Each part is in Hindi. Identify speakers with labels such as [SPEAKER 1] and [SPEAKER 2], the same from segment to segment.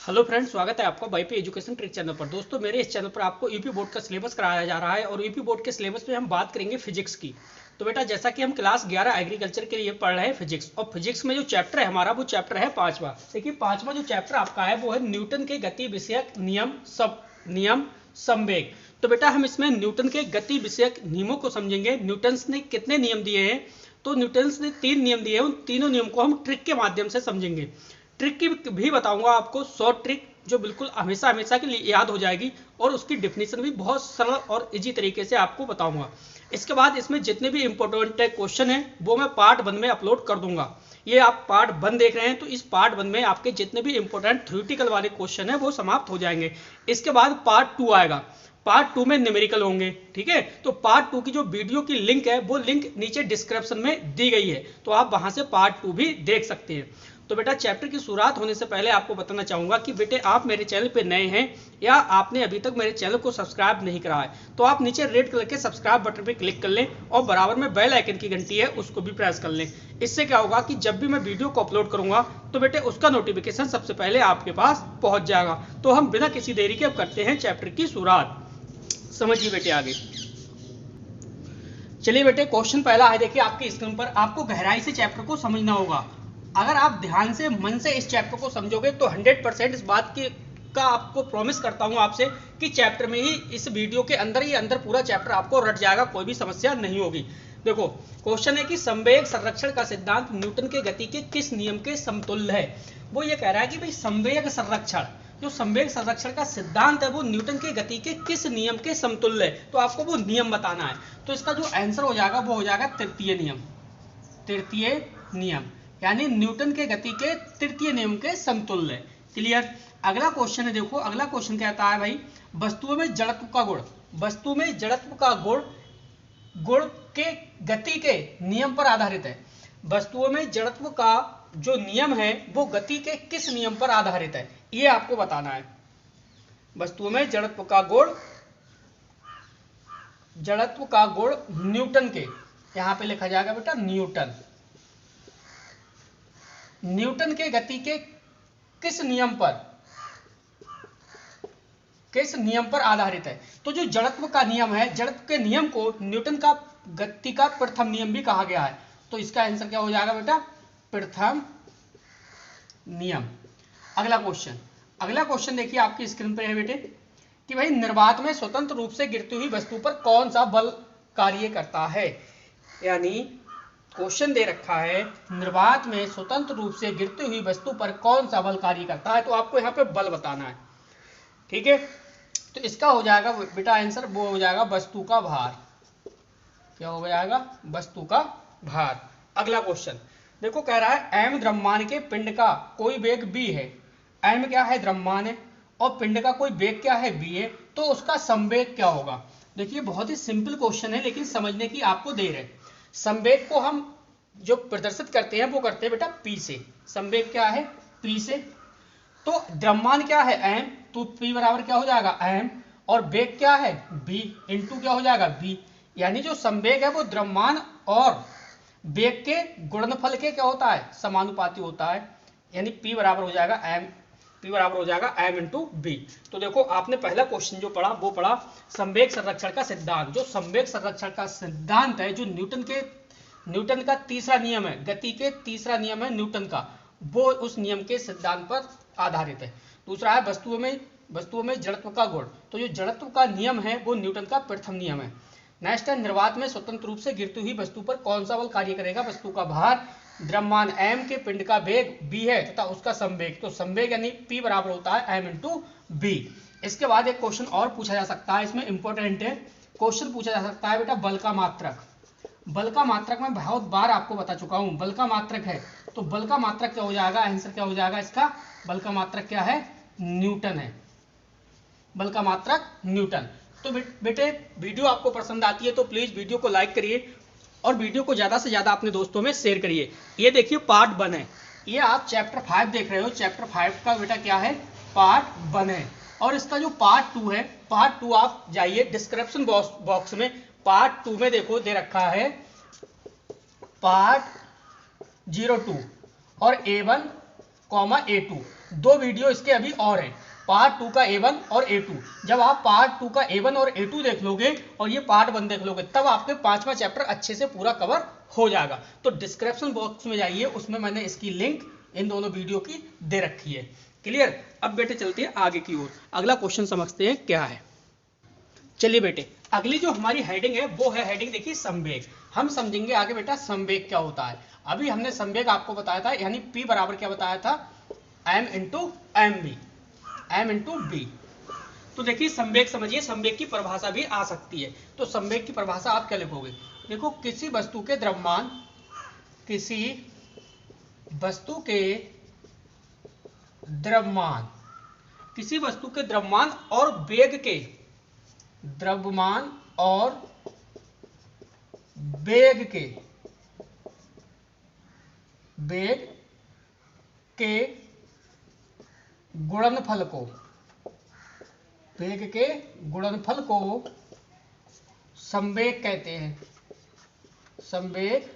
[SPEAKER 1] हेलो फ्रेंड्स, स्वागत है आपका वाईपी एजुकेशन ट्रिक चैनल पर। दोस्तों, मेरे इस चैनल पर आपको यूपी बोर्ड का सिलेबस कराया जा रहा है और यूपी बोर्ड के सिलेबस में हम बात करेंगे फिजिक्स की। तो बेटा, जैसा कि हम क्लास 11 एग्रीकल्चर के लिए पढ़ रहे हैं फिजिक्स, और फिजिक्स में जो चैप्टर है हमारा वो चैप्टर है 5वां। देखिए, 5वां जो चैप्टर आपका है वो है न्यूटन के गति विषयक नियम संवेग। तो बेटा, हम इसमें न्यूटन के गति विषयक नियमों को समझेंगे। न्यूटन ने कितने नियम दिए हैं? तो न्यूटन ने 3 नियम दिए हैं। उन तीनों नियम को हम ट्रिक के माध्यम से समझेंगे। ट्रिक की भी बताऊंगा आपको, शॉर्ट ट्रिक जो बिल्कुल हमेशा हमेशा के लिए याद हो जाएगी, और उसकी डिफिनीशन भी बहुत सरल और इजी तरीके से आपको बताऊंगा। इसके बाद इसमें जितने भी इंपॉर्टेंट क्वेश्चन हैं वो मैं पार्ट 1 में अपलोड कर दूंगा। ये आप पार्ट 1 देख रहे हैं, तो इस पार्ट 1 में आपके जितने भी इंपॉर्टेंट थ्योरेटिकल वाले क्वेश्चन हैं वो समाप्त हो जाएंगे। इसके बाद पार्ट 2 आएगा। पार्ट 2 में न्यूमेरिकल होंगे। ठीक है, तो पार्ट 2 की जो वीडियो की लिंक है वो लिंक नीचे डिस्क्रिप्शन में दी गई है, तो आप वहां से पार्ट 2 भी देख सकते हैं। तो बेटा, चैप्टर की शुरुआत होने से पहले आपको बताना चाहूंगा कि बेटे, आप मेरे चैनल पे नए हैं या आपने अभी तक मेरे चैनल को सब्सक्राइब नहीं करा है, तो आप नीचे रेड कलर के सब्सक्राइब बटन पे क्लिक कर लें और बराबर में बेल आइकन की घंटी है उसको भी प्रेस कर लें। इससे क्या होगा कि जब भी मैं वीडियो को अपलोड करूंगा तो बेटे उसका नोटिफिकेशन सबसे पहले आपके पास पहुंच जाएगा। तो हम बिना किसी देरी के अब करते हैं चैप्टर की शुरुआत। समझिए बेटे आगे। चलिए बेटे, क्वेश्चन पहला है, देखिए आपकी स्क्रीन पर। आपको गहराई से चैप्टर को समझना होगा। अगर आप ध्यान से मन से इस चैप्टर को समझोगे तो 100% इस बात की का आपको प्रॉमिस करता हूं आपसे कि चैप्टर में ही, इस वीडियो के अंदर ही अंदर पूरा चैप्टर आपको रट जाएगा, कोई भी समस्या नहीं होगी। देखो, क्वेश्चन है कि संवेग संरक्षण का सिद्धांत न्यूटन के गति के किस नियम के समतुल्य है। वो ये कह रहा है कि भाई, संवेग संरक्षण, जो संवेग संरक्षण का सिद्धांत है वो न्यूटन के गति के किस नियम के समतुल्य है। तो आपको वो नियम बताना है। तो इसका जो आंसर हो जाएगा वो हो जाएगा तृतीय नियम। तृतीय नियम यानी न्यूटन के गति के तृतीय नियम के समतुल्य। क्लियर। अगला क्वेश्चन है, देखो अगला क्वेश्चन कहता है भाई, वस्तुओं में जड़त्व का गुण, वस्तु में जड़त्व का गुण के गति के नियम पर आधारित है। वस्तुओं में जड़त्व का जो नियम है वो गति के किस नियम पर आधारित है, ये आपको बताना है। वस्तुओं में जड़त्व का गुण न्यूटन के, यहां पे लिखा जाएगा बेटा न्यूटन के गति के किस नियम पर आधारित है। तो जो जड़त्व का नियम है, जड़त्व के नियम को न्यूटन का गति का प्रथम नियम भी कहा गया है। तो इसका आंसर क्या हो जाएगा बेटा? प्रथम नियम। अगला क्वेश्चन देखिए आपकी स्क्रीन पर है बेटे, कि भाई निर्वात में स्वतंत्र रूप से गिरती हुई वस्तु पर कौन सा बल कार्य करता है। यानी क्वेश्चन दे रखा है, निर्वात में स्वतंत्र रूप से गिरती हुई वस्तु पर कौन सा बल कार्य करता है, तो आपको यहाँ पे बल बताना है। ठीक है, तो इसका हो जाएगा बेटा आंसर, वो हो जाएगा वस्तु का भार। क्या हो जाएगा? वस्तु का भार। अगला क्वेश्चन देखो, कह रहा है m द्रव्यमान के पिंड का कोई वेग b है। m क्या है? द्रव्यमान है, और पिंड का कोई वेग क्या है? b है। तो उसका संवेग क्या होगा? देखिए, बहुत ही सिंपल क्वेश्चन है, लेकिन समझने की आपको देर है। संवेग को हम जो प्रदर्शित करते हैं वो करते हैं बेटा p से। संवेग क्या है? p से। तो द्रव्यमान क्या है? m, तो p बराबर क्या हो जाएगा? m, और वेग क्या है? b इंटू क्या हो जाएगा? b। यानी जो संवेग है वो द्रव्यमान और वेग के गुणनफल के क्या होता है? समानुपाती होता है। यानी p बराबर हो जाएगा m इंटू बी। तो देखो, आपने पहला क्वेश्चन जो पढ़ा वो पढ़ा संवेग संरक्षण का सिद्धांत। जो संवेग संरक्षण का सिद्धांत है, जो न्यूटन का तीसरा नियम है, गति के तीसरा नियम है न्यूटन का, वो उस नियम के सिद्धांत पर आधारित है। दूसरा है वस्तुओं में जड़त्व का गुण। तो जो जड़त्व का नियम है वो न्यूटन का प्रथम नियम है। नेक्स्ट है, निर्वात में स्वतंत्र रूप से गिरती हुई वस्तु पर कौन सा बल कार्य करेगा? वस्तु का भार। द्रव्यमान m के पिंड का वेग b है तथा उसका संवेग। तो संवेग यानी p बराबर होता है m इंटू बी। इसके बाद एक क्वेश्चन और पूछा जा सकता है, इसमें इंपॉर्टेंट है। क्वेश्चन पूछा जा सकता है बेटा, बल का मात्रक। बल का मात्रक मैं बहुत बार आपको बता चुका हूं, बल का मात्रक है। तो बल का मात्रक क्या हो जाएगा? आंसर क्या हो जाएगा इसका? बल का मात्रक क्या है? न्यूटन है। बल का मात्रक न्यूटन। तो बेटे, वीडियो आपको पसंद आती है तो प्लीज वीडियो को लाइक करिए और वीडियो को ज्यादा से ज्यादा अपने दोस्तों में शेयर करिए। ये देखिए पार्ट 1 है, ये आप चैप्टर 5 देख रहे हो। चैप्टर 5 का बेटा क्या है? पार्ट 1 है। और इसका जो पार्ट 2 है, पार्ट 2 आप जाइए डिस्क्रिप्शन बॉक्स में, पार्ट 2 में देखो दे रखा है पार्ट 02 और A1, A2। दो वीडियो इसके अभी और हैं, पार्ट 2 का A1 और A2। जब आप पार्ट 2 का A1 और A2 देख लोगे और ये पार्ट 1 देख लोगे, तब आपके 5वां चैप्टर अच्छे से पूरा कवर हो जाएगा। तो डिस्क्रिप्शन बॉक्स में जाइए, उसमें मैंने इसकी लिंक इन दोनों वीडियो की दे रखी है। क्लियर? अब बेटे चलते हैं आगे की ओर, अगला क्वेश्चन समझते हैं क्या है। चलिए बेटे, अगली जो हमारी हेडिंग है वो है हेडिंग देखिए संवेग। हम समझेंगे आगे बेटा संवेग क्या होता है। अभी हमने संवेग आपको बताया था, यानी P बराबर क्या बताया था, m इंटू एम बी। तो देखिए संवेग समझिए, संवेग की परिभाषा भी आ सकती है। तो संवेग की परिभाषा आप क्या लिखोगे, देखो किसी वस्तु के द्रव्यमान, किसी वस्तु के द्रव्यमान, किसी वस्तु के द्रव्यमान और वेग के, द्रव्यमान और वेग के, वेग के गुणनफल को, वेग के गुणनफल को संवेग कहते हैं, संवेग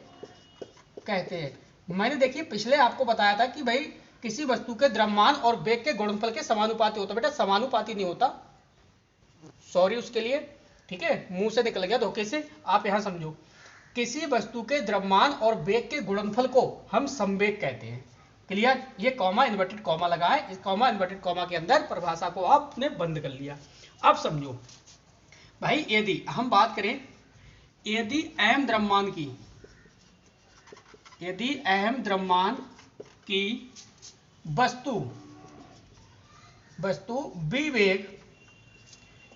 [SPEAKER 1] कहते हैं। मैंने देखिए पिछले आपको बताया था कि भाई किसी वस्तु के द्रव्यमान और वेग के गुणनफल के समानुपाती होता। बेटा समानुपाती नहीं होता, सॉरी उसके लिए, ठीक है, मुंह से निकल गया धोखे से। आप यहां समझो, किसी वस्तु के द्रव्यमान और वेग के गुणनफल को हम संवेग कहते हैं। क्लियर? ये कॉमा इन्वर्टेड कॉमा लगा है, इस कॉमा इन्वर्टेड कॉमा के अंदर परिभाषा को आपने बंद कर लिया। अब समझो भाई, यदि हम बात करें, यदि m द्रव्यमान की, यदि m द्रव्यमान की वस्तु b वेग,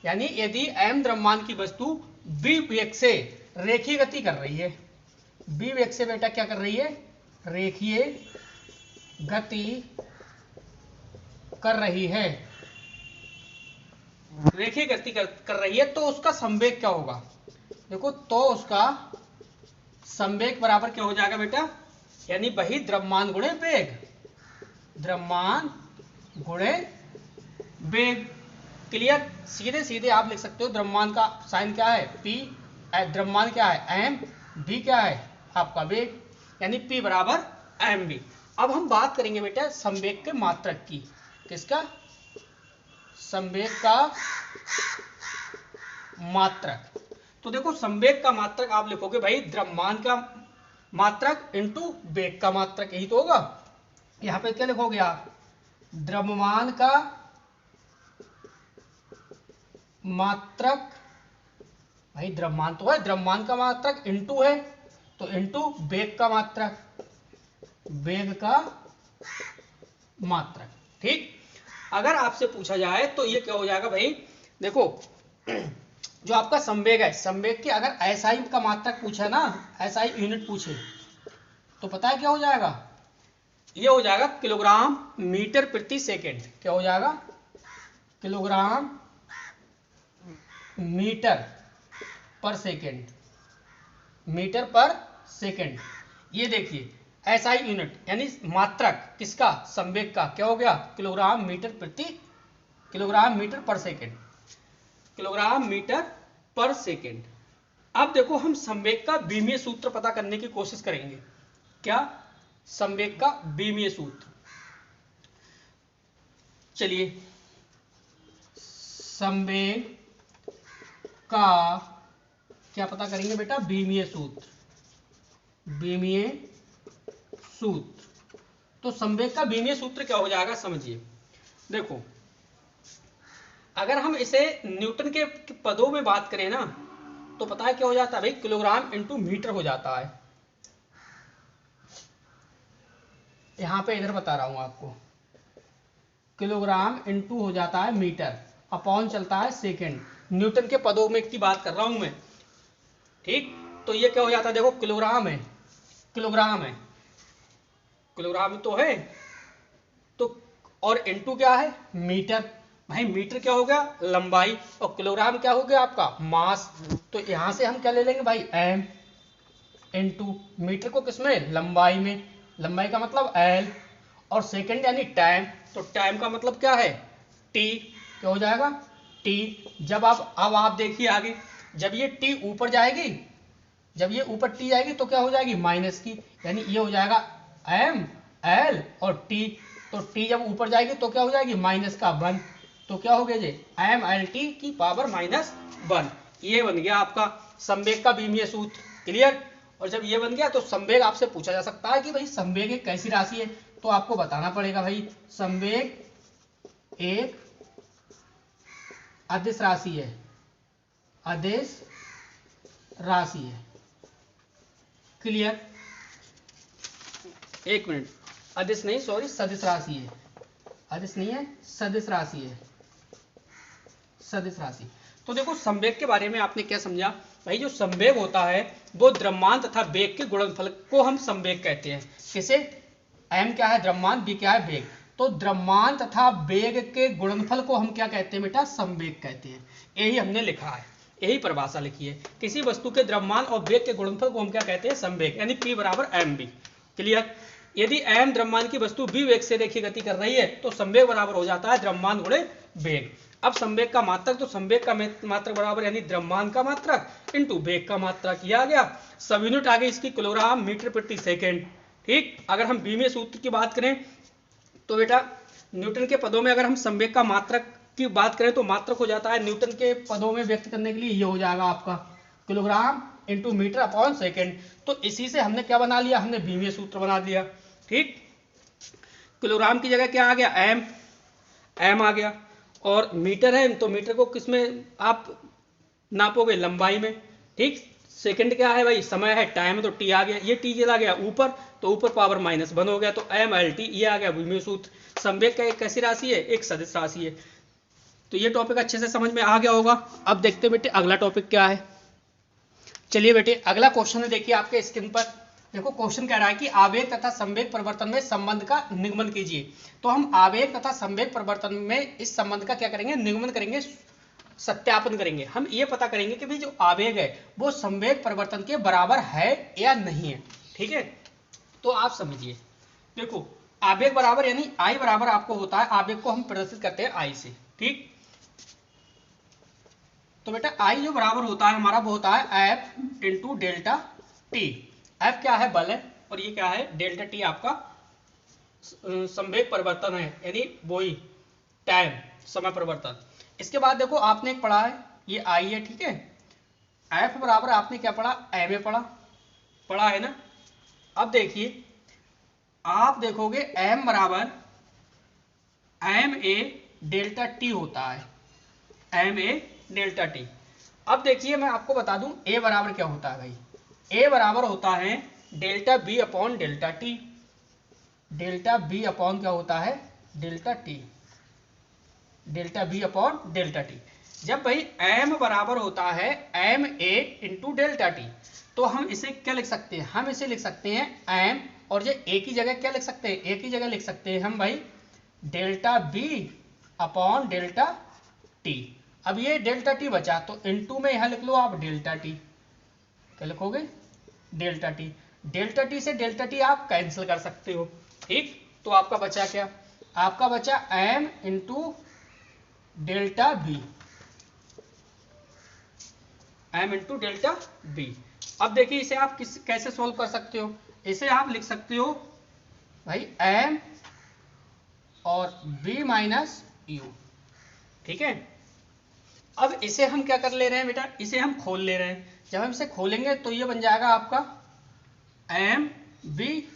[SPEAKER 1] यानी यदि m द्रव्यमान की वस्तु b वेग से रेखीय गति कर रही है, b वेग से बेटा क्या कर रही है, रेखीय गति कर रही है, रेखीय गति कर रही है, तो उसका संवेग क्या होगा। देखो, तो उसका संवेग बराबर क्या हो जाएगा बेटा, यानी वही द्रव्यमान गुणे वेग, द्रव्यमान गुणे वेग। क्लियर? सीधे सीधे आप लिख सकते हो, द्रव्यमान का साइन क्या है P, द्रव्यमान क्या है m, v क्या है आपका वेग, यानी P बराबर mv। अब हम बात करेंगे बेटा संवेग के मात्रक की। किसका? संवेग का मात्रक। तो देखो संवेग का मात्रक आप लिखोगे भाई द्रव्यमान का मात्रक इंटू वेग का मात्रक, यही तो होगा। यहां पे क्या लिखोगे आप, द्रव्यमान का मात्रक, भाई द्रव्यमान तो है, द्रव्यमान का मात्रक इंटू है, तो इंटू वेग का मात्रक, वेग का मात्रक। ठीक? अगर आपसे पूछा जाए तो ये क्या हो जाएगा भाई, देखो जो आपका संवेग है, संवेग की अगर एसआई का मात्रक पूछे ना, एसआई यूनिट पूछे, तो पता है क्या हो जाएगा, ये हो जाएगा किलोग्राम मीटर प्रति सेकेंड। क्या हो जाएगा, किलोग्राम मीटर पर सेकेंड, मीटर पर सेकेंड। ये देखिए एसआई यूनिट यानी मात्रक किसका, संवेग का, क्या हो गया, किलोग्राम मीटर प्रति, किलोग्राम मीटर पर सेकेंड, किलोग्राम मीटर पर सेकेंड। अब देखो हम संवेग का बीमीय सूत्र पता करने की कोशिश करेंगे। क्या? संवेग का बीमीय सूत्र। चलिए, संवेग का क्या पता करेंगे बेटा, बीमीय सूत्र, बीमीय सूत्र। तो संवेग का बीमीय सूत्र क्या हो जाएगा समझिए। देखो अगर हम इसे न्यूटन के पदों में बात करें ना, तो पता है क्या हो जाता है भाई, किलोग्राम इंटू मीटर हो जाता है। यहां पे इधर बता रहा हूं आपको, किलोग्राम इंटू हो जाता है मीटर, अपॉन चलता है सेकेंड। न्यूटन के पदों में की बात कर रहा हूं मैं। ठीक? तो ये क्या हो जाता है, देखो किलोग्राम है, किलोग्राम है, किलोग्राम तो है, तो और इंटू क्या है, मीटर। भाई मीटर क्या हो गया, लंबाई, और किलोग्राम क्या हो गया आपका मास। तो यहां से हम क्या ले लेंगे भाई, एम इंटू मीटर को किसमें, लंबाई में, लंबाई का मतलब एल, और सेकंड यानी टाइम, तो टाइम का मतलब क्या है टी। क्या हो जाएगा, टी। जब अब आप देखिए आगे, जब ये टी ऊपर जाएगी, जब ये ऊपर टी जाएगी तो क्या हो जाएगी, माइनस की, यानी ये हो जाएगा एम एल और टी। तो टी जब ऊपर जाएगी तो क्या हो जाएगी, माइनस का 1, तो क्या हो गया जी, mLT की पावर -1। ये बन गया आपका संवेग का बीमीय सूत्र। क्लियर। और जब ये बन गया तो संवेग आपसे पूछा जा सकता है कि भाई संवेग एक कैसी राशि है, तो आपको बताना पड़ेगा भाई संवेग एक अदिश राशि है, अदिश राशि है। क्लियर। एक मिनट, अदिश नहीं, सॉरी, सदिश राशि है, अदिश नहीं है, सदिश राशि है, सदिश राशि। तो देखो संवेग के बारे में आपने क्या समझा भाई, जो संवेग होता है वो द्रव्यमान तथा वेग के गुणनफल को हम संवेग कहते हैं। किसे, m क्या है द्रव्यमान, v क्या है वेग, तो द्रव्यमान तथा वेग के गुणनफल को हम क्या कहते हैं बेटा, संवेग कहते हैं। यही हमने लिखा है, यही परिभाषा लिखी है। किसी वस्तु के द्रव्यमान और वेग के गुणनफल को हम क्या कहते हैं, संवेग, यानी p बराबर mv। क्लियर। यदि m द्रव्यमान की वस्तु v वेग से रेखीय गति कर रही है तो संवेग बराबर हो जाता है द्रव्यमान गुणे वेग। अब संवेग का मात्रक, तो संवेग का मात्रक बराबर यानी द्रव्यमान का मात्रक इंटू वेग का मात्रक किया गया। सब यूनिट आ गई इसकी किलोग्राम मीटर प्रति सेकेंड। ठीक। अगर हम बीमीय सूत्र की बात करें तो बेटा न्यूटन के पदों में अगर हम संवेग का मात्रक की बात करें तो मात्रक हो जाता है, न्यूटन के पदों में व्यक्त करने के लिए ये हो जाएगा आपका kilogram into metre upon second. तो इसी से हमने क्या बना लिया, हमने बीमीय सूत्र बना दिया। ठीक। किलोग्राम की जगह क्या आ गया, एम आ गया, और मीटर है तो मीटर को किसमें आप नापोगे, लंबाई में। ठीक। सेकंड क्या है भाई, समय है, टाइम है, तो टी आ गया, ये टी चला गया ऊपर तो ऊपर पावर -1 हो गया, तो mLT ये आ गया बीमीय सूत्र। संवेग का एक कैसी राशि है, एक सदिश राशि है। तो ये टॉपिक अच्छे से समझ में आ गया होगा। अब देखते हैं बेटे अगला टॉपिक क्या है। चलिए बेटे अगला क्वेश्चन है, देखिए आपके स्क्रीन पर। देखो क्वेश्चन कह रहा है कि आवेग तथा संवेग परिवर्तन में संबंध का निगमन कीजिए। तो हम आवेग तथा संवेग परिवर्तन में इस संबंध का क्या करेंगे, निगमन करेंगे, सत्यापन करेंगे। हम ये पता करेंगे कि भाई जो आवेग है वो संवेग परिवर्तन के बराबर है या नहीं है। ठीक है। तो आप समझिए, देखो आवेग बराबर यानी आई बराबर आपको होता है, आवेग को हम प्रदर्शित करते हैं आई से। ठीक। तो बेटा आई जो बराबर होता है हमारा वो होता है F into delta T. F क्या है, बल है, और ये क्या है, डेल्टा टी आपका संवेग परिवर्तन है, यानी वही टाइम, समय परिवर्तन। इसके बाद देखो आपने एक पढ़ा है, ये आई है। ठीक है। एफ बराबर आपने क्या पढ़ा, एम ए पढ़ा है ना। अब देखिए आप देखोगे एम बराबर एम ए डेल्टा टी होता है, एम ए डेल्टा टी। अब देखिए मैं आपको बता दूं ए बराबर क्या होता है भाई, ए बराबर होता है delta B upon delta T. Delta B upon क्या होता है, delta T, delta B upon delta T. जब भाई एम बराबर होता है M A into delta T, तो हम इसे क्या लिख सकते हैं, हम इसे लिख सकते हैं एम, और ये ए की जगह क्या लिख सकते हैं, ए की जगह लिख सकते हैं हम भाई delta B upon delta T. अब ये डेल्टा टी बचा तो इनटू में यहां लिख लो आप डेल्टा टी। क्या लिखोगे, डेल्टा टी। डेल्टा टी से डेल्टा टी आप कैंसिल कर सकते हो। ठीक। तो आपका बचा क्या, आपका बचा M into delta B, M into delta B. अब देखिए इसे आप कैसे सोल्व कर सकते हो, इसे आप लिख सकते हो भाई एम और बी माइनस यू। ठीक है। अब इसे हम क्या कर ले रहे हैं बेटा, इसे हम खोल ले रहे हैं। जब हम इसे खोलेंगे तो ये बन जाएगा आपका एम बी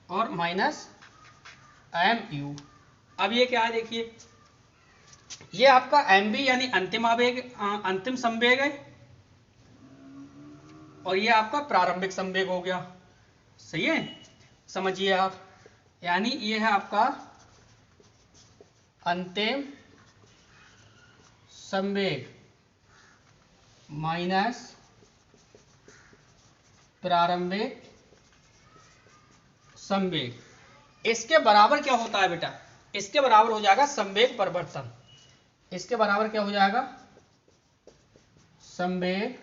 [SPEAKER 1] और माइनस एम यू। अब ये क्या है देखिए, ये आपका एम बी यानी अंतिम आवेग, अंतिम संवेग है, और ये आपका प्रारंभिक संवेग हो गया। सही है, समझिए आप, यानी ये है आपका अंतिम संवेग माइनस प्रारंभिक संवेग। इसके बराबर क्या होता है बेटा, इसके बराबर हो जाएगा संवेग परिवर्तन। इसके बराबर क्या हो जाएगा, संवेग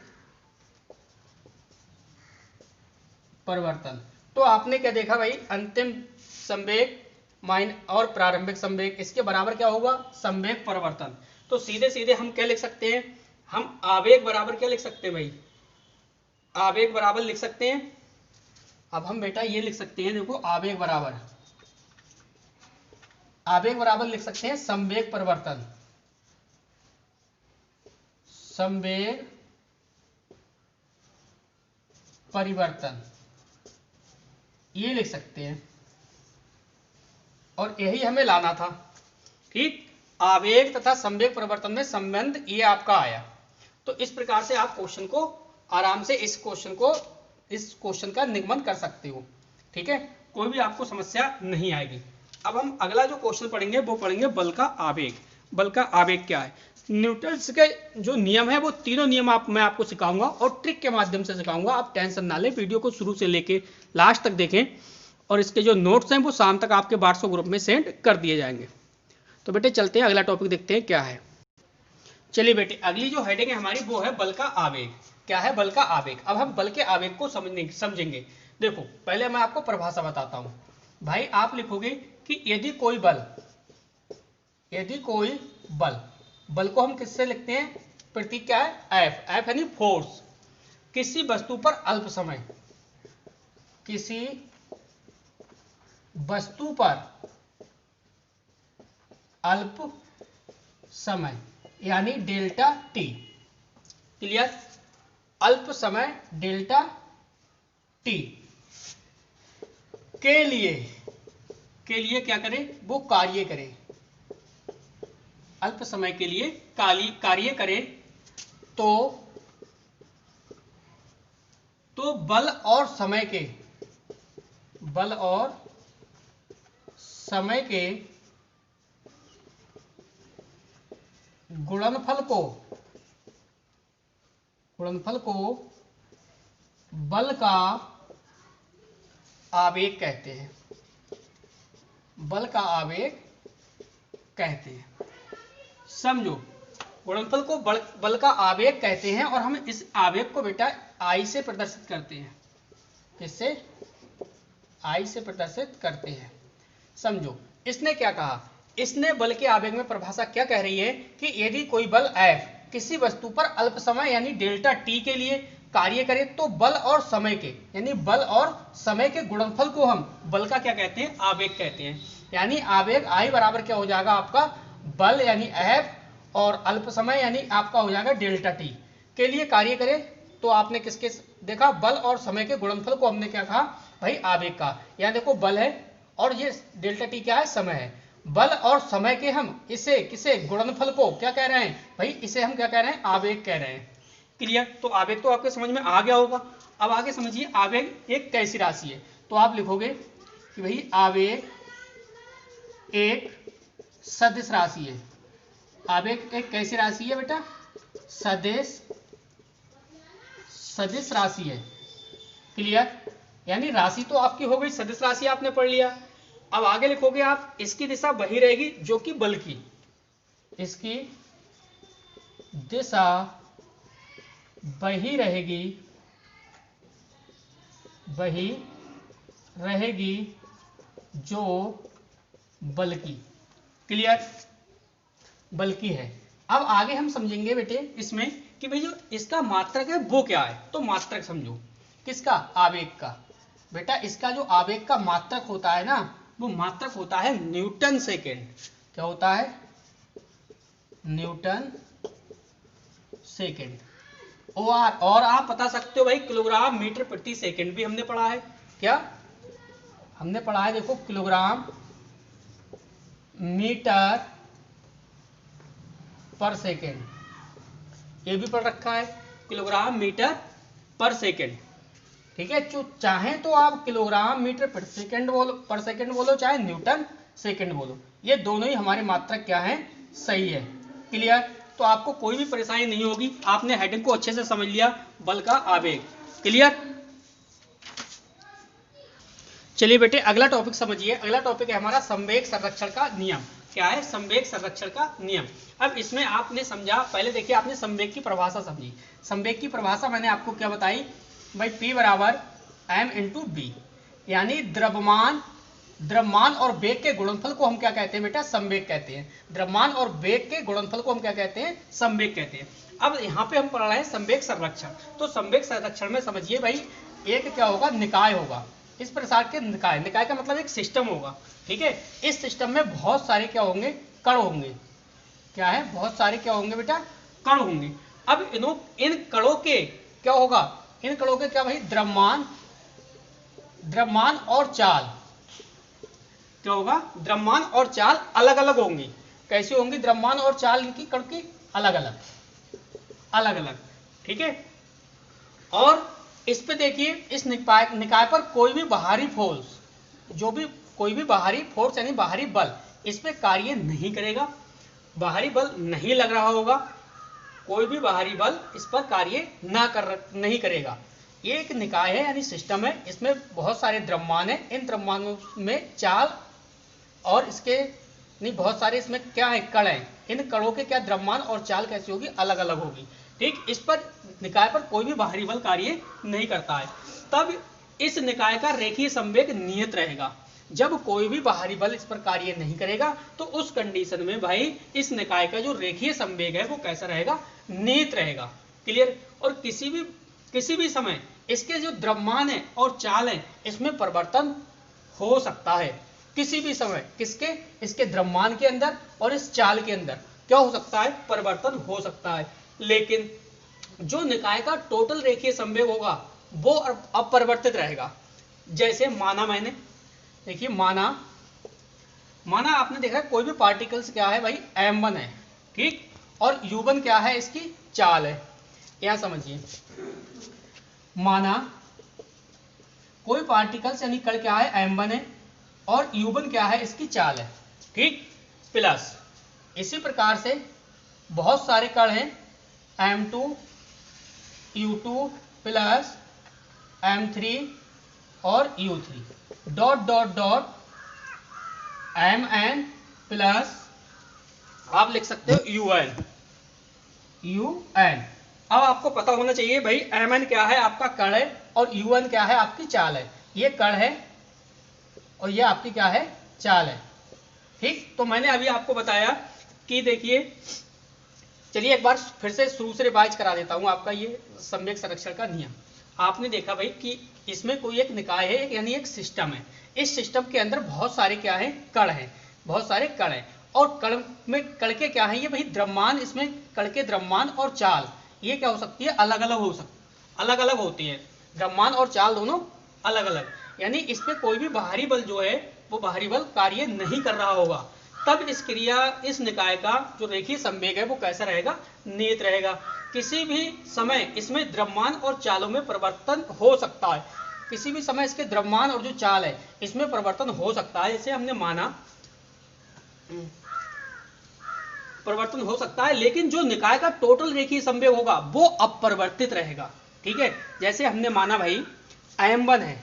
[SPEAKER 1] परिवर्तन। तो आपने क्या देखा भाई, अंतिम संवेग माइन और प्रारंभिक संवेग, इसके बराबर क्या होगा, संवेग परिवर्तन। तो सीधे सीधे हम क्या लिख सकते हैं, हम आवेग बराबर क्या लिख सकते हैं भाई, आवेग बराबर लिख सकते हैं। अब हम बेटा ये लिख सकते हैं, देखो आवेग बराबर आवेग बराबर लिख सकते हैं संवेग परिवर्तन, संवेग परिवर्तन, ये लिख सकते हैं। और यही हमें लाना था, ठीक। आवेग तथा संवेग परिवर्तन में संबंध ये आपका आया। तो इस प्रकार से आप क्वेश्चन को आराम से इस क्वेश्चन का निगमन कर सकते हो, ठीक है, कोई भी आपको समस्या नहीं आएगी। अब हम अगला जो क्वेश्चन पढ़ेंगे वो पढ़ेंगे बल का आवेग। बल का आवेग क्या है? न्यूटन के जो नियम है वो तीनों नियम मैं आपको सिखाऊंगा और ट्रिक के माध्यम से सिखाऊंगा। आप टेंशन ना लें, वीडियो को शुरू से लेके लास्ट तक देखें और इसके जो नोट्स हैं वो शाम तक आपके व्हाट्सएप ग्रुप में सेंड कर दिए जाएंगे। तो बेटे चलते हैं, अगला टॉपिक देखते हैं क्या है। चलिए बेटे, अगली जो हेडिंग है हमारी वो है बल का आवेग। क्या है? बल का आवेग। अब हम बल के आवेग को समझेंगे। देखो, पहले मैं आपको परिभाषा बताता हूं। भाई आप लिखोगे कि यदि कोई बल, बल को हम किससे लिखते हैं? प्रतीक क्या है? एफ। एफ यानी फोर्स। किसी वस्तु पर अल्प समय, किसी वस्तु पर अल्प समय यानी डेल्टा टी। क्लियर? अल्प समय डेल्टा टी के लिए क्या करें? वो कार्य करें। अल्प समय के लिए कार्य करें तो बल और समय के गुणनफल को बल का आवेग कहते हैं। बल का आवेग कहते हैं। समझो, गुणनफल को बल का आवेग कहते हैं और हम इस आवेग को बेटा आई से प्रदर्शित करते हैं। किससे? आई से प्रदर्शित करते हैं। समझो, इसने क्या कहा? इसने बल के आवेग में परिभाषा क्या कह रही है कि यदि कोई बल F किसी वस्तु पर अल्प समय यानी डेल्टा टी के लिए कार्य करे तो बल और समय के यानी बल और समय के गुणनफल को हम बल का क्या कहते हैं? आवेग कहते हैं। यानी आवेग आई बराबर क्या हो जाएगा आपका? बल यानी F और अल्प समय यानी आपका हो जाएगा डेल्टा टी के लिए कार्य करे तो आपने किसके देखा? बल और समय के गुणनफल को हमने क्या कहा? भाई आवेग का। यहाँ देखो बल है और ये डेल्टा टी क्या है? समय है। बल और समय के हम किसे गुणनफल को क्या कह रहे हैं? भाई इसे हम क्या कह रहे हैं? आवेग कह रहे हैं। क्लियर? तो आवेग तो आपके समझ में आ गया होगा। अब आगे समझिए, आवेग एक कैसी राशि है? तो आप लिखोगे कि भाई आवेग एक सदिश राशि है। आवेग एक कैसी राशि है बेटा? सदिश राशि है। क्लियर? यानी राशि तो आपकी हो गई, सदिश राशि आपने पढ़ लिया। अब आगे लिखोगे आप इसकी दिशा वही रहेगी जो कि बल की, इसकी दिशा वही रहेगी जो बल की। क्लियर? बल की है। अब आगे हम समझेंगे बेटे इसमें कि भाई जो इसका मात्रक है वो क्या है। तो मात्रक समझो किसका? आवेग का। बेटा इसका जो आवेग का मात्रक होता है ना, वो मात्रक होता है न्यूटन सेकेंड। क्या होता है? Newton second. और आप बता सकते हो भाई किलोग्राम मीटर प्रति सेकेंड भी हमने पढ़ा है। क्या हमने पढ़ा है? देखो, किलोग्राम मीटर पर सेकेंड, ये भी पढ़ रखा है, किलोग्राम मीटर पर सेकेंड। ठीक है? जो चाहे तो आप किलोग्राम मीटर पर सेकेंड बोलो, चाहे न्यूटन सेकेंड बोलो, ये दोनों ही हमारे मात्रक क्या हैं? सही है। क्लियर? तो आपको कोई भी परेशानी नहीं होगी। आपने हेडिंग को अच्छे से समझ लिया, बल का आवेग। क्लियर? चलिए बेटे अगला टॉपिक समझिए। अगला टॉपिक है हमारा संवेग संरक्षण का नियम। क्या है? संवेग संरक्षण का नियम। अब इसमें आपने समझा, पहले देखिए आपने संवेग की परिभाषा समझी। संवेग की परिभाषा मैंने आपको क्या बताई? भाई P बराबर m इंटू बी, यानी द्रव्यमान और वेग के गुणनफल को हम क्या कहते हैं बेटा? संवेग कहते हैं। द्रव्यमान और वेग के गुणनफल को हम क्या कहते हैं? संवेग कहते हैं। अब यहाँ पे हम पढ़ रहे हैं संवेग संरक्षण। तो संवेग संरक्षण में समझिए भाई, एक क्या होगा? निकाय होगा। इस प्रकार के निकाय, निकाय का मतलब एक सिस्टम होगा, ठीक है। इस सिस्टम में बहुत सारे क्या होंगे, कण होंगे। क्या है, बहुत सारे क्या होंगे बेटा, कण होंगे। अब इन कणों के क्या होगा, इन कणों के क्या भाई, द्रव्यमान, द्रव्यमान और चाल क्या होगा, द्रव्यमान और चाल अलग अलग होंगी। कैसी होंगी, द्रव्यमान और चाल इनकी कण की अलग अलग, अलग अलग, ठीक है। और इस पे देखिए, इस निकाय पर कोई भी बाहरी फोर्स, जो भी कोई भी बाहरी फोर्स यानी बाहरी बल इस पे कार्य नहीं करेगा, बाहरी बल नहीं लग रहा होगा, कोई भी बाहरी बल इस पर कार्य नहीं करेगा। ये एक निकाय है यानी सिस्टम है, इसमें बहुत सारे द्रव्यमान है, इन द्रव्यमानों में चाल और इसके नहीं बहुत सारे इसमें क्या है, कण है, इन कणों के क्या द्रव्यमान और चाल कैसी होगी, अलग अलग होगी, ठीक। इस पर निकाय पर कोई भी बाहरी बल कार्य नहीं करता है। तब इस निकाय का रेखीय संवेग नियत रहेगा। जब कोई भी बाहरी बल इस पर कार्य नहीं करेगा तो उस कंडीशन में भाई इस निकाय का जो रेखीय संवेग है वो कैसा रहेगा, नियत रहेगा। क्लियर। और किसी भी समय इसके जो द्रव्यमान है और चाल है इसमें परिवर्तन हो सकता है। किसी भी समय किसके, इसके द्रव्यमान के अंदर और इस चाल के अंदर क्या हो सकता है, परिवर्तन हो सकता है। लेकिन जो निकाय का टोटल रेखीय संवेग होगा वो अपरिवर्तित रहेगा। जैसे माना मैंने, देखिए माना आपने देखा कोई भी पार्टिकल्स क्या है भाई, m1 है, ठीक, और u1 क्या है, इसकी चाल है। यहां समझिए, माना कोई पार्टिकल्स यानी कण क्या है, m1 है और u1 क्या है, इसकी चाल है, ठीक। प्लस इसी प्रकार से बहुत सारे कण हैं, m2 u2 प्लस m3 और u3 dot dot dot mn plus आप लिख सकते हो un। अब आपको पता होना चाहिए भाई mn क्या है, आपका कण है, और un क्या है, आपकी चाल है। ये कण है और ये आपकी क्या है, चाल है, ठीक। तो मैंने अभी आपको बताया कि देखिए, चलिए एक बार फिर से शुरू से रिवाइज करा देता हूं आपका ये संवेग संरक्षण का नियम। आपने देखा भाई कि इसमें कोई एक निकाय है यानी एक सिस्टम है। इस सिस्टम के अंदर बहुत सारे क्या है, कण हैं, बहुत सारे कण हैं, और कण में कण के क्या है, ये भाई द्रव्यमान, इसमें कण के द्रव्यमान और चाल ये क्या हो सकती है, अलग अलग होती है। द्रव्यमान और चाल दोनों अलग अलग, यानी इस पे कोई भी बाहरी बल जो है वो बाहरी बल कार्य नहीं कर रहा होगा। तब इस निकाय का जो रेखीय संवेग है वो कैसा रहेगा, नियत रहेगा। किसी भी समय इसमें द्रव्यमान और चालों में परिवर्तन हो सकता है। किसी भी समय इसके द्रव्यमान और जो चाल है इसमें परिवर्तन हो सकता है। जैसे हमने माना परिवर्तन हो सकता है, लेकिन जो निकाय का टोटल रेखीय संवेग होगा वो अपरिवर्तित रहेगा, ठीक है। जैसे हमने माना भाई m1 है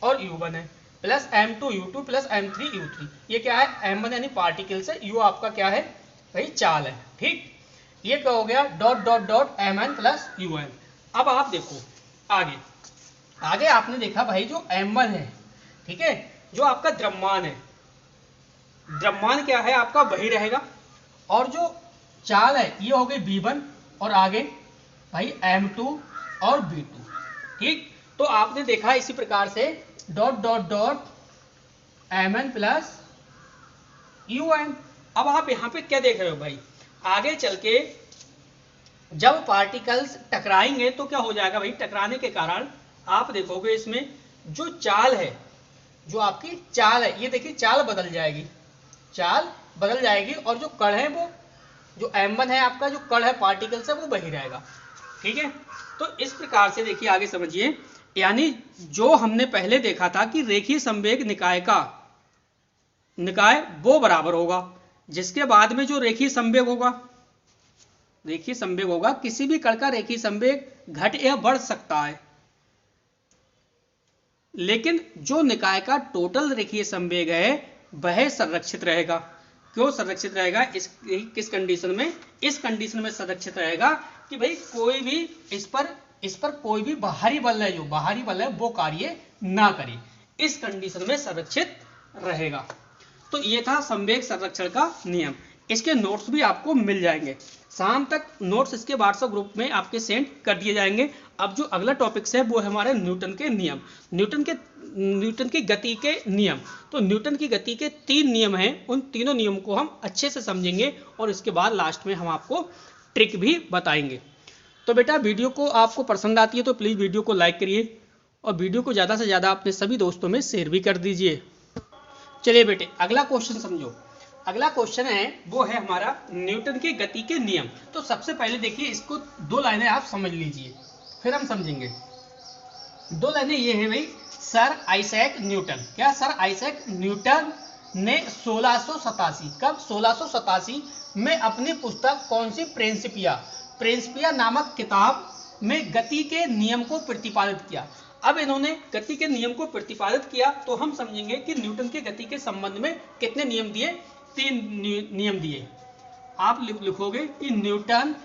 [SPEAKER 1] और u1 है plus m2 u2 plus m3 u3, ये क्या है, m1 यानी पार्टिकल्स है, u आपका क्या है भाई, चाल है, ठीक। ये क्या हो गया, dot dot dot mn plus un। अब आप देखो आगे आपने देखा भाई जो m1 है, ठीक है, जो आपका द्रव्यमान है, द्रव्यमान क्या है आपका वही रहेगा, और जो चाल है ये हो गई v1, और आगे भाई m2 और v2, ठीक। तो आपने देखा इसी प्रकार से dot dot dot mn plus un। अब आप यहां पे क्या देख रहे हो भाई, आगे चल के जब पार्टिकल्स टकराएंगे तो क्या हो जाएगा भाई, टकराने के कारण आप देखोगे इसमें जो चाल है, जो आपकी चाल है, ये देखिए चाल बदल जाएगी, और जो कण है वो जो m1 है आपका, जो कण है पार्टिकल्स है वो वही रहेगा, ठीक है। तो इस प्रकार से देखिए आगे समझिए, यानी जो हमने पहले देखा था कि रेखीय संवेग निकाय वो बराबर होगा, जिसके बाद में जो रेखीय संवेग होगा किसी भी कण का रेखीय संवेग घट या बढ़ सकता है, लेकिन जो निकाय का टोटल रेखीय संवेग है वह संरक्षित रहेगा। क्यों संरक्षित रहेगा, किस कंडीशन में, इस कंडीशन में संरक्षित रहेगा कि भाई कोई भी इस पर कोई भी बाहरी बल है, जो बाहरी बल है वो कार्य ना करे, इस कंडीशन में संरक्षित रहेगा। तो ये था संवेग संरक्षण का नियम। इसके नोट्स भी आपको मिल जाएंगे। शाम तक नोट्स इसके व्हाट्सएप ग्रुप में आपके सेंड कर दिए जाएंगे। अब जो अगला टॉपिक्स है वो है हमारे न्यूटन के नियम, न्यूटन की गति के नियम। तो न्यूटन की गति के 3 नियम हैं, उन तीनों नियम को हम अच्छे से समझेंगे और इसके बाद लास्ट में हम आपको ट्रिक भी बताएंगे। तो बेटा वीडियो को आपको पसंद आती है तो प्लीज़ वीडियो को लाइक करिए और वीडियो को ज़्यादा से ज़्यादा अपने सभी दोस्तों में शेयर भी कर दीजिए। चलिए बेटे अगला क्वेश्चन समझो। अगला क्वेश्चन है वो है हमारा न्यूटन के गति के नियम। तो सबसे पहले देखिए, इसको 2 लाइनें आप समझ लीजिए फिर हम समझेंगे। 2 लाइनें ये है भाई, सर आइजैक न्यूटन। क्या? सर आइजैक न्यूटन ने 1687 कब 1687 में अपनी पुस्तक कौन सी प्रिंसिपिया नामक किताब में गति के नियम को प्रतिपादित किया। अब इन्होंने गति के नियम को प्रतिपादित किया तो हम समझेंगे कि न्यूटन के गति के संबंध में कितने नियम दिए, 3 नियम दिए। आप लिखोगे कि न्यूटन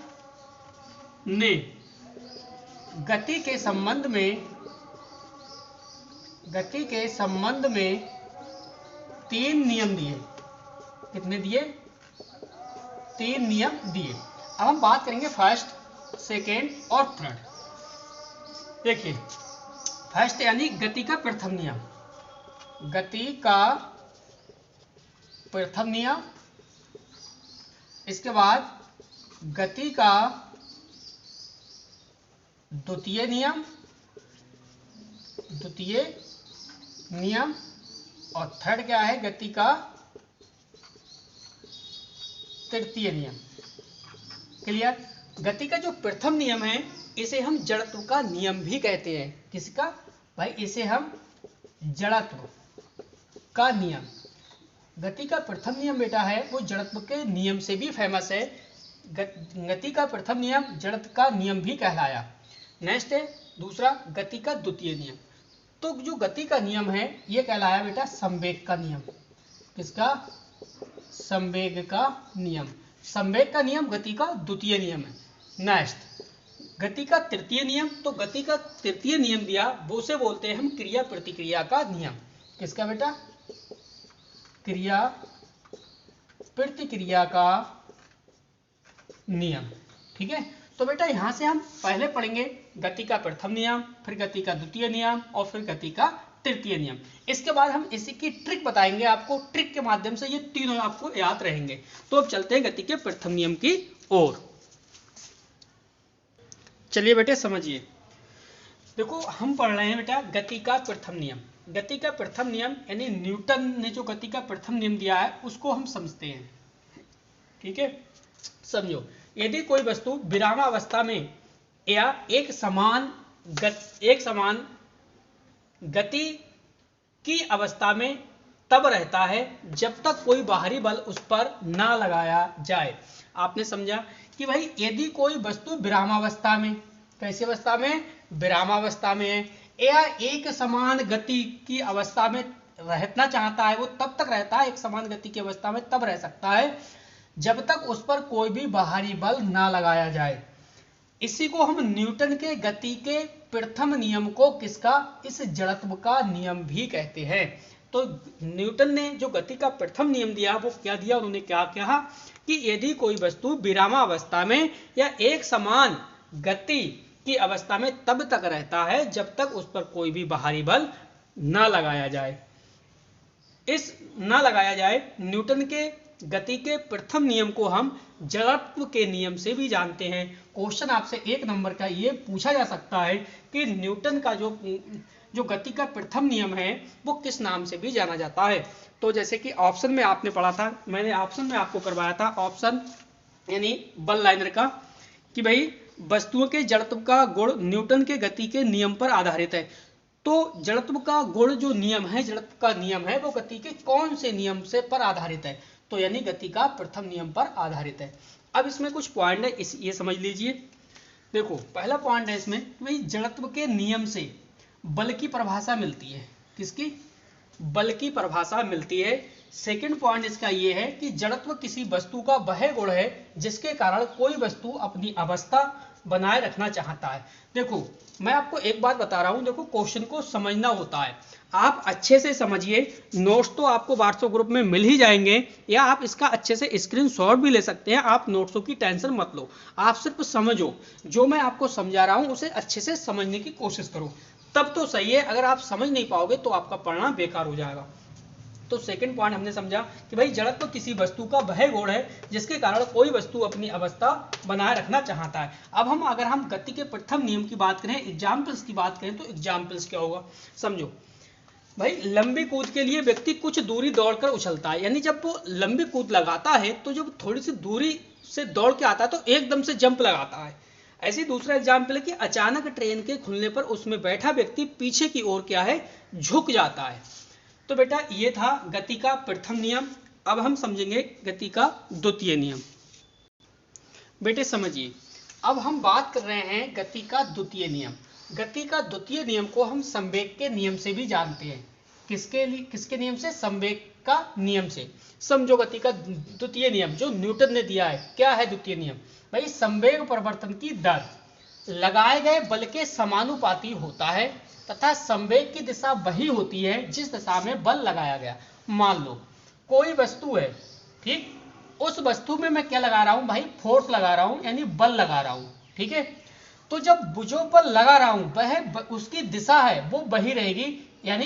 [SPEAKER 1] ने गति के संबंध में 3 नियम दिए। कितने दिए? 3 नियम दिए। अब हम बात करेंगे फर्स्ट, सेकेंड और थर्ड। देखिए फर्स्ट यानी गति का प्रथम नियम, गति का प्रथम नियम। इसके बाद गति का द्वितीय नियम और थर्ड क्या है? गति का तृतीय नियम। क्लियर? गति का जो प्रथम नियम है इसे हम जड़त्व का नियम भी कहते हैं। किसका भाई? इसे हम जड़त्व का नियम। गति का प्रथम नियम बेटा है वो जड़त्व के नियम से भी फेमस है। गति का प्रथम नियम जड़त्व का नियम भी कहलाया। नेक्स्ट है दूसरा, गति का द्वितीय नियम। तो जो गति का नियम है ये कहलाया बेटा संवेग का नियम। किसका? संवेग का नियम। संवेग का नियम गति का द्वितीय नियम है। नेक्स्ट गति का तृतीय नियम। तो गति का तृतीय नियम दिया वो से बोलते हैं हम क्रिया प्रतिक्रिया का नियम। किसका बेटा? क्रिया प्रतिक्रिया का नियम। ठीक है, तो बेटा यहां से हम पहले पढ़ेंगे गति का प्रथम नियम, फिर गति का द्वितीय नियम और फिर गति का तृतीय नियम। इसके बाद हम इसी की ट्रिक बताएंगे आपको। ट्रिक के माध्यम से ये तीनों आपको याद रहेंगे। तो अब चलते हैं गति के प्रथम नियम की ओर। चलिए बेटे समझिए। देखो हम पढ़ रहे हैं बेटा गति का प्रथम नियम। गति का प्रथम नियम यानी न्यूटन ने जो गति का प्रथम नियम दिया है उसको हम समझते हैं। ठीक है, समझो। यदि कोई वस्तु विरामावस्था में या एक समान गति की अवस्था में तब रहता है जब तक कोई बाहरी बल उस पर ना लगाया जाए। आपने समझा कि भाई यदि कोई वस्तु विरामावस्था में, कैसी अवस्था में? विरामावस्था में है, या एक समान गति की अवस्था में रहना चाहता है, वो तब तक रहता है एक समान गति की अवस्था में तब रह सकता है जब तक उस पर कोई भी बाहरी बल ना लगाया जाए। इसी को हम न्यूटन के गति के प्रथम नियम को किसका? इस जड़त्व का नियम भी कहते हैं। तो न्यूटन ने जो गति का प्रथम नियम दिया वो क्या दिया? उन्होंने क्या कहा कि यदि कोई वस्तु विरामावस्था में या एक समान गति की अवस्था में तब तक रहता है जब तक उस पर कोई भी बाहरी बल ना लगाया जाए। इस ना लगाया जाए न्यूटन के गति के प्रथम नियम को हम जड़त्व के नियम से भी जानते हैं। क्वेश्चन आपसे 1 नंबर का ये पूछा जा सकता है कि न्यूटन का जो गति का प्रथम नियम है वो किस नाम से भी जाना जाता है। तो जैसे कि ऑप्शन में आपने पढ़ा था, मैंने ऑप्शन में आपको करवाया था, ऑप्शन यानी बल लाइनर का, कि भाई वस्तुओं के जड़त्व का गुण न्यूटन के गति के नियम पर आधारित है। तो जड़त्व का गुण जो नियम है, जड़त्व का नियम है, वो गति के कौन से नियम से पर आधारित है? तो यानी गति का प्रथम नियम पर आधारित है। अब इसमें कुछ पॉइंट है, ये समझ लीजिए। देखो पहला पॉइंट है इसमें, भाई जड़त्व के नियम से बल की परिभाषा मिलती है। किसकी? बल की परिभाषा मिलती है। सेकंड पॉइंट इसका ये है कि जड़त्व किसी वस्तु का वह गुण है जिसके कारण कोई वस्तु अपनी अवस्था बनाए रखना चाहता है। देखो मैं आपको एक बात बता रहा हूं, देखो क्वेश्चन को समझना होता है, आप अच्छे से समझिए। नोट्स तो आपको व्हाट्सएप ग्रुप में मिल ही जाएंगे, या आप इसका अच्छे से स्क्रीनशॉट भी ले सकते हैं। आप नोट्सों की टेंशन मत लो, आप सिर्फ समझो, जो मैं आपको समझा रहा हूं उसे अच्छे से समझने की कोशिश करो, तब तो सही है। अगर आप समझ नहीं पाओगे तो आपका पढ़ना बेकार हो जाएगा। तो सेकंड पॉइंट हमने समझा कि भाई जड़त्व किसी वस्तु का वह गुण है जिसके कारण कोई वस्तु अपनी अवस्था बनाए रखना चाहता है। अब अगर हम गति के प्रथम नियम की बात करें, एग्जाम्पल्स की बात करें, तो एग्जाम्पल्स क्या होगा समझो। भाई लंबी कूद के लिए व्यक्ति कुछ दूरी दौड़कर उछलता है, यानी जब वो लंबी कूद लगाता है तो जब थोड़ी सी दूरी से दौड़ के आता है तो एकदम से जंप लगाता है। ऐसी दूसरा एग्जाम्पल है कि अचानक ट्रेन के खुलने पर उसमें बैठा व्यक्ति पीछे की ओर क्या है, झुक जाता है। तो बेटा ये था गति का प्रथम नियम। अब हम समझेंगे गति का द्वितीय नियम। बेटे समझिए, अब हम बात कर रहे हैं गति का द्वितीय नियम। गति का द्वितीय नियम को हम संवेग के नियम से भी जानते हैं। किसके नियम से? संवेग का नियम से। समझो गति का द्वितीय नियम जो न्यूटन ने दिया है। क्या है द्वितीय नियम? भाई संवेग परिवर्तन की दर लगाए गए बल के समानुपाती होता है तथा संवेग की दिशा वही होती है जिस दिशा में बल लगाया गया। मान लो कोई वस्तु है, ठीक, उस वस्तु में मैं क्या लगा रहा हूं भाई, फोर्स लगा रहा हूं, यानी बल लगा रहा हूं, ठीक है। तो जब जो बल लगा रहा हूं वह उसकी दिशा है वो वही रहेगी, यानी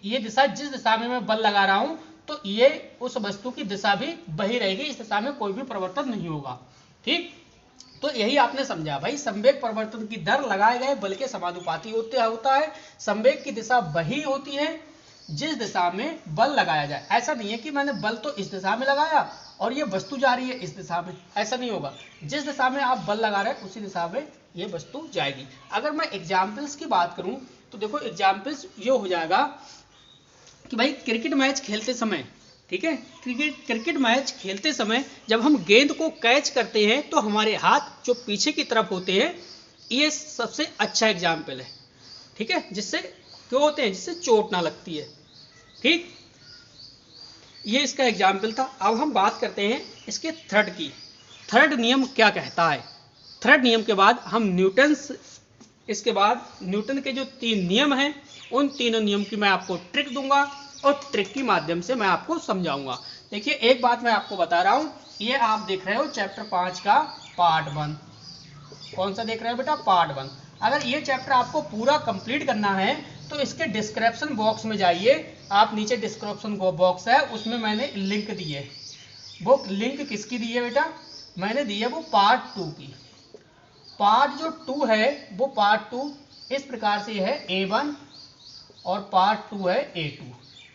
[SPEAKER 1] ये दिशा जिस दिशा में मैं बल लगा रहा हूं तो ये उस वस्तु की दिशा भी वही रहेगी, इस दिशा में कोई भी परिवर्तन नहीं होगा, ठीक। तो यही आपने समझा भाई, संवेग परिवर्तन की दर लगाए गए बल के समानुपाती होता है। संवेग की दिशा वही होती है जिस दिशा में बल लगाया जाए। ऐसा नहीं है कि मैंने बल तो इस दिशा में लगाया और ये वस्तु जा रही है इस दिशा में, ऐसा नहीं होगा। जिस दिशा में आप बल लगा रहे हैं उसी दिशा में ये वस्तु जाएगी। अगर मैं एग्जाम्पल्स की बात करूं तो देखो एग्जाम्पल्स ये हो जाएगा कि भाई क्रिकेट मैच खेलते समय, ठीक है, क्रिकेट मैच खेलते समय जब हम गेंद को कैच करते हैं तो हमारे हाथ जो पीछे की तरफ होते हैं, ये सबसे अच्छा एग्जाम्पल है, ठीक है, जिससे क्यों होते हैं, जिससे चोट ना लगती है, ठीक। ये इसका एग्जाम्पल था। अब हम बात करते हैं इसके थर्ड की। थर्ड नियम क्या कहता है? थर्ड नियम के बाद हम इसके बाद न्यूटन के जो 3 नियम हैं उन तीनों नियम की मैं आपको ट्रिक दूंगा और ट्रिक के माध्यम से मैं आपको समझाऊंगा। देखिए एक बात मैं आपको बता रहा हूं, ये आप देख रहे हो चैप्टर 5 का पार्ट 1। कौन सा देख रहे हो बेटा? पार्ट 1। अगर ये चैप्टर आपको पूरा कंप्लीट करना है तो इसके डिस्क्रिप्शन बॉक्स में जाइए, आप नीचे डिस्क्रिप्शन बॉक्स है उसमें मैंने लिंक दी है। वो लिंक किसकी दी है बेटा? मैंने दी है वो पार्ट 2 की। पार्ट जो 2 है वो पार्ट 2 इस प्रकार से है A1 और पार्ट 2 है A2।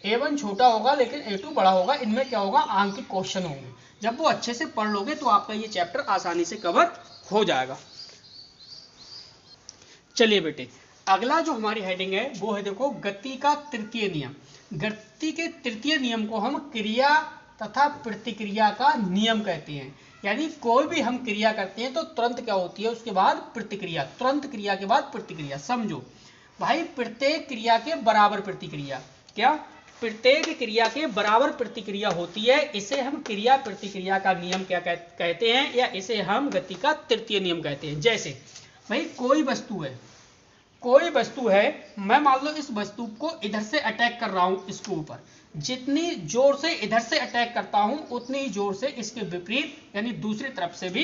[SPEAKER 1] A1 छोटा होगा लेकिन A2 बड़ा होगा। इनमें क्या होगा, आंकिक क्वेश्चन होंगे। जब वो अच्छे से पढ़ लोगे तो आपका ये चैप्टर आसानी से कवर हो जाएगा। चलिए बेटे, अगला जो हमारी हेडिंग है वो है देखो गति का तृतीय नियम। गति के तृतीय नियम को हम क्रिया तथा प्रतिक्रिया का नियम कहते हैं। यानी कोई भी हम क्रिया करते हैं तो तुरंत क्या होती है, उसके बाद प्रतिक्रिया, तुरंत क्रिया के बाद प्रतिक्रिया। समझो भाई, प्रत्येक क्रिया के बराबर प्रतिक्रिया, क्या प्रत्येक क्रिया के बराबर प्रतिक्रिया होती है, इसे हम क्रिया प्रतिक्रिया का नियम क्या कहते हैं, या इसे हम गति का तृतीय नियम कहते हैं। जैसे भाई कोई वस्तु है, मैं मान लो इस वस्तु को इधर से अटैक कर रहा हूं, इसके ऊपर जितनी जोर से इधर से अटैक करता हूं उतनी ही जोर से इसके विपरीत यानी दूसरी तरफ से भी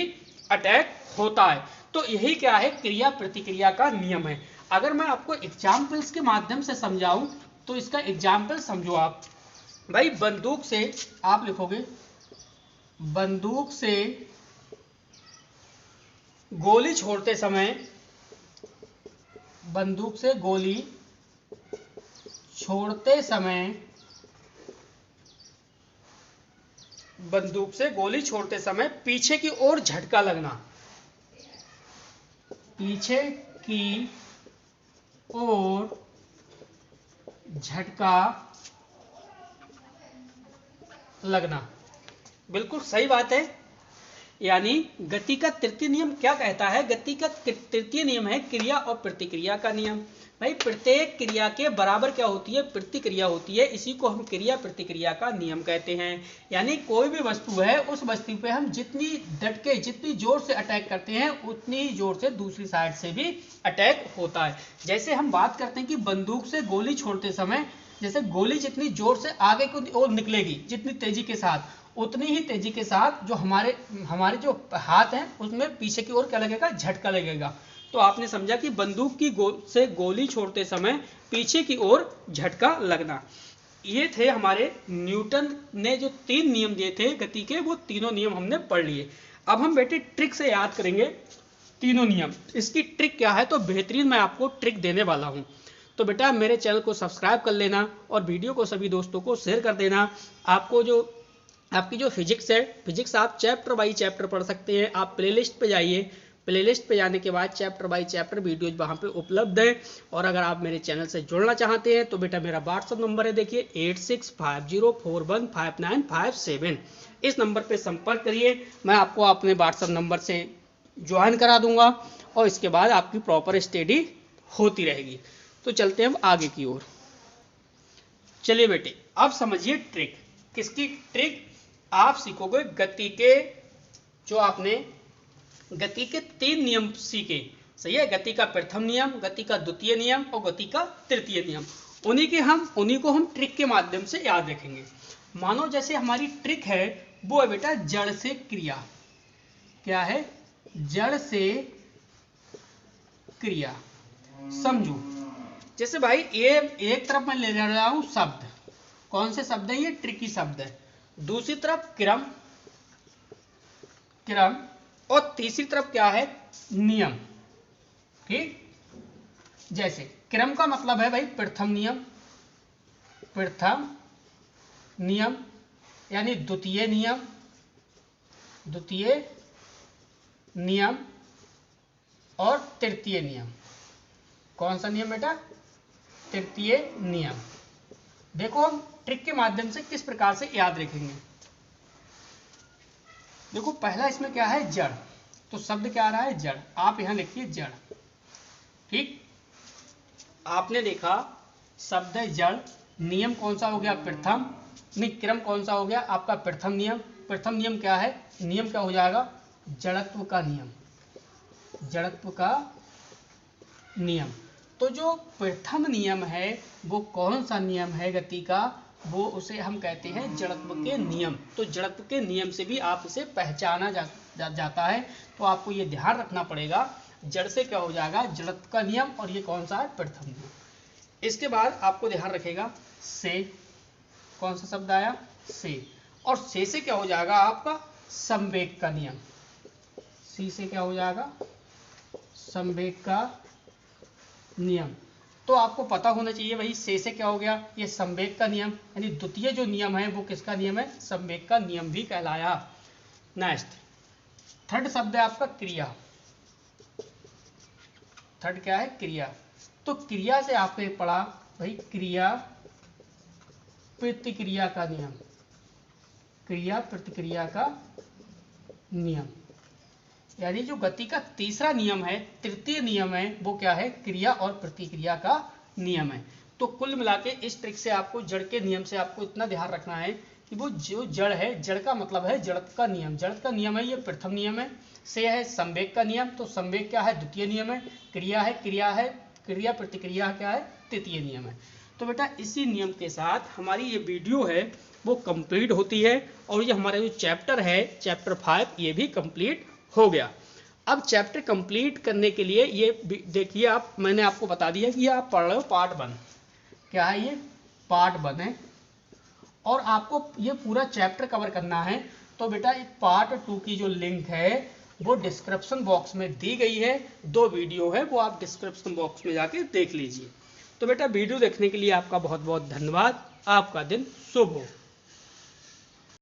[SPEAKER 1] अटैक होता है। तो यही क्या है, क्रिया प्रतिक्रिया का नियम है। अगर मैं आपको एग्जाम्पल्स के माध्यम से समझाऊं तो इसका एग्जाम्पल समझो आप। भाई बंदूक से आप लिखोगे, बंदूक से गोली छोड़ते समय, बंदूक से गोली छोड़ते समय, बंदूक से गोली छोड़ते समय पीछे की ओर झटका लगना, पीछे की ओर झटका लगना। बिल्कुल सही बात है। यानी गति का तृतीय नियम क्या कहता है? गति का तृतीय नियम है क्रिया और प्रतिक्रिया का नियम। भाई प्रत्येक क्रिया के बराबर क्या होती है? प्रतिक्रिया होती है। इसी को हम क्रिया प्रतिक्रिया का नियम कहते हैं। यानी कोई भी वस्तु है, उस वस्तु पे हम जितनी डट के जितनी जोर से अटैक करते हैं उतनी जोर से दूसरी साइड से भी अटैक होता है। जैसे हम बात करते हैं कि बंदूक से गोली छोड़ते समय जैसे गोली जितनी जोर से आगे की ओर निकलेगी, जितनी तेजी के साथ, उतनी ही तेजी के साथ जो हमारे जो हाथ हैं उसमें पीछे की ओर क्या लगेगा? झटका लगेगा। तो आपने समझा कि बंदूक की से गोली छोड़ते समय पीछे की ओर झटका लगना। ये थे हमारे न्यूटन ने जो 3 नियम दिए थे गति के, वो तीनों नियम हमने पढ़ लिए। अब हम बेटे ट्रिक से याद करेंगे तीनों नियम। इसकी ट्रिक क्या है? तो बेहतरीन मैं आपको ट्रिक देने वाला हूं। तो बेटा मेरे चैनल को सब्सक्राइब कर लेना और वीडियो को सभी दोस्तों को शेयर कर देना। आपकी जो फिजिक्स है, फिजिक्स आप चैप्टर बाई चैप्टर पढ़ सकते हैं। आप प्लेलिस्ट पे जाइए, प्लेलिस्ट पे जाने के बाद चैप्टर बाई चैप्टर वीडियोज वहाँ पे उपलब्ध है। और अगर आप मेरे चैनल से जुड़ना चाहते हैं तो बेटा मेरा व्हाट्सअप नंबर है, देखिए 8650415957। इस नंबर पे संपर्क करिए, मैं आपको अपने व्हाट्सअप नंबर से ज्वाइन करा दूंगा और इसके बाद आपकी प्रॉपर स्टडी होती रहेगी। तो चलते हैं हम आगे की ओर। चलिए बेटे अब समझिए ट्रिक। किसकी ट्रिक? आप सीखोगे गति के, जो आपने गति के 3 नियम सीखे, सही है? गति का प्रथम नियम, गति का द्वितीय नियम और गति का तृतीय नियम। उन्हीं को हम ट्रिक के माध्यम से याद रखेंगे। मानो जैसे हमारी ट्रिक है वो है बेटा जड़ से क्रिया। क्या है? जड़ से क्रिया। समझो जैसे भाई ये एक तरफ मैं ले रहा हूं शब्द, कौन से शब्द है? ये ट्रिकी शब्द है। दूसरी तरफ क्रम, और तीसरी तरफ क्या है? नियम। ठीक, जैसे क्रम का मतलब है भाई प्रथम नियम यानी द्वितीय नियम और तृतीय नियम। कौन सा नियम बेटा? तृतीय नियम। देखो हम ट्रिक के माध्यम से किस प्रकार से याद रखेंगे। देखो पहला इसमें क्या है? जड़। तो शब्द क्या आ रहा है? जड़। आप यहां लिखिए जड़। ठीक, आपने देखा शब्द है जड़। नियम कौन सा हो गया? प्रथम। नहीं, क्रम कौन सा हो गया? आपका प्रथम नियम। प्रथम नियम क्या है? नियम क्या हो जाएगा? जड़त्व का नियम। जड़त्व का नियम। तो जो प्रथम नियम है वो कौन सा नियम है गति का? वो उसे हम कहते हैं जड़त्व के नियम। तो जड़त्व के नियम से भी आप इसे पहचाना जाता है। तो आपको ये ध्यान रखना पड़ेगा, जड़ से क्या हो जाएगा? जड़त्व का नियम। और ये कौन सा है? प्रथम नियम। इसके बाद आपको ध्यान रखेगा से। कौन सा शब्द आया? से। और से क्या हो जाएगा? आपका संवेग का नियम। सी से क्या हो जाएगा? संवेग का नियम। तो आपको पता होना चाहिए भाई से क्या हो गया? ये संवेग का नियम, यानी द्वितीय जो नियम है वो किसका नियम है? संवेग का नियम भी कहलाया। नेक्स्ट थर्ड शब्द है आपका क्रिया। थर्ड क्या है? क्रिया। तो क्रिया से आपने पढ़ा भाई क्रिया प्रतिक्रिया का नियम। क्रिया प्रतिक्रिया का नियम, यानी जो गति का तीसरा नियम है, तृतीय नियम है, वो क्या है? क्रिया और प्रतिक्रिया का नियम है। तो कुल मिला के इस ट्रिक से आपको जड़ के नियम से आपको इतना ध्यान रखना है कि वो जो जड़ है, जड़ का मतलब है जड़त्व का नियम। जड़त्व का नियम है ये प्रथम नियम है। से है संवेग का नियम। तो संवेग क्या है? द्वितीय नियम है। क्रिया है क्रिया प्रतिक्रिया क्या है? तृतीय नियम है। तो बेटा इसी नियम के साथ हमारी ये वीडियो है वो कंप्लीट होती है और ये हमारा जो चैप्टर है चैप्टर 5 ये भी कंप्लीट हो गया। अब चैप्टर कंप्लीट करने के लिए ये देखिए आप, मैंने आपको बता दिया कि ये आप पढ़ रहे हो पार्ट 1। क्या है ये? पार्ट 1 है और आपको ये पूरा चैप्टर कवर करना है। तो बेटा पार्ट 2 की जो लिंक है वो डिस्क्रिप्शन बॉक्स में दी गई है। 2 वीडियो है वो आप डिस्क्रिप्शन बॉक्स में जाके देख लीजिए। तो बेटा वीडियो देखने के लिए आपका बहुत बहुत धन्यवाद। आपका दिन शुभ हो।